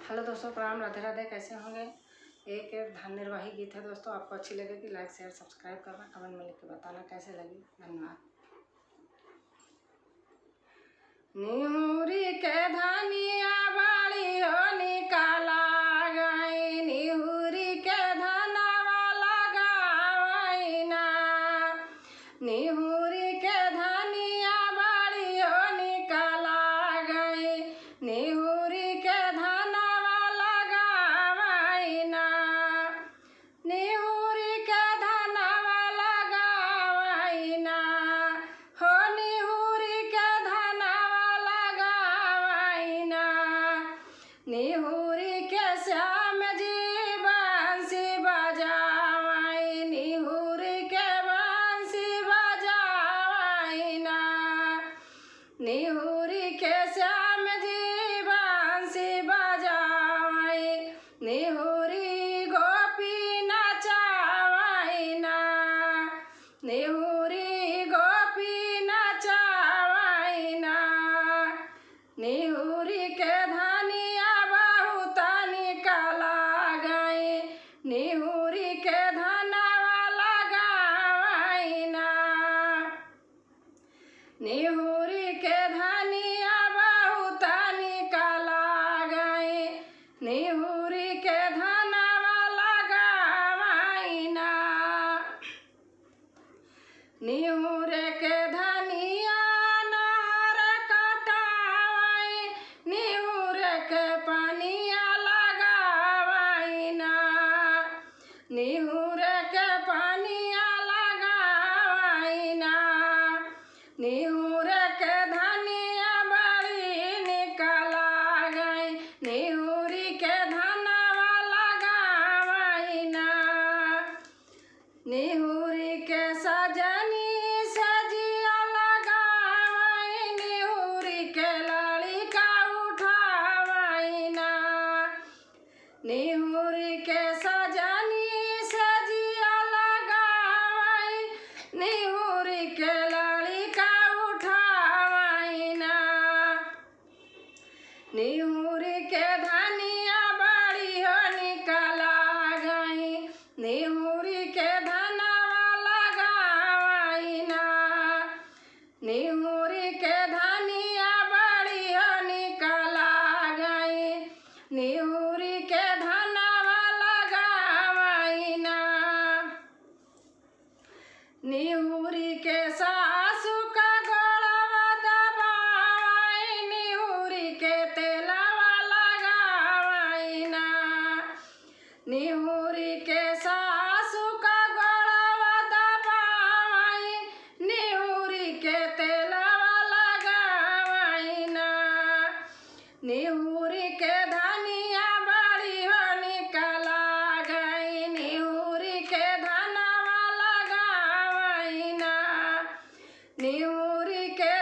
Hello दोस्तों, प्रणाम, राधे राधे। कैसे होंगे? एक धान निर्वाही गीत है दोस्तों, आपको अच्छी लगेगी। लाइक शेयर सब्सक्राइब करना, कमेंट में लिख के बताना कैसे लगी। धन्यवाद। निहुरी के धनिया बाड़ी हो निकाला गई, निहुरी के धनवा लगावई ना। निहुरी के धनिया बाड़ी हो निकाला गई, निहुरी के धनवा लगावई ना। निहुरी के धनवा लगावई ना, हो निहुरी के धनवा लगावई ना। निहुरी के श्याम जी बंसी बजावई, निहुरी के बंसी बजावई ना। निहुरी के श्याम जी बंसी बजावई, निहुरी गोपी नचावई ना। निहुरी गोपी नचावई ना। निहुरी के धनिया बहुत निकाला गई, निहुरी के धनवा लगावई ना। निहुरी के धनिया बहुत निकाला गई, निहुरी के धनवा लगावई ना। निहुरे के धनिया नहर कटावई, निहुरे के पनिया लगावई ना। निहुरे के पनिया लगावई ना। निहुरे के धनिया बड़ी निकाला गई, निहुरी के धनवा लगावई ना। निहुरी के सजनी सजिया लगावई, निहुरी के लड़िका उठावई ना। निहुरी के सजनी सजिया लगावई, निहुरी के लड़िका उठावई ना। निहुरी के धनिया बड़ी हो निकाला गई, निहुरी के धनवा लगावई ना। निहुरी के धनिया बड़ी हो निकाला गई, निहुरी के धनवा लगावई ना। निहुरी के सासु का गोड़वा दबावई, निहुरी के तेलवा लगावई ना। निहुरी के सासु का गोड़वा दबावई, निहुरी के तेलवा लगावई ना। निहुरी के धनिया बड़ी हो निकाला गई, निहुरी के धनवा लगावई ना। निहुरी के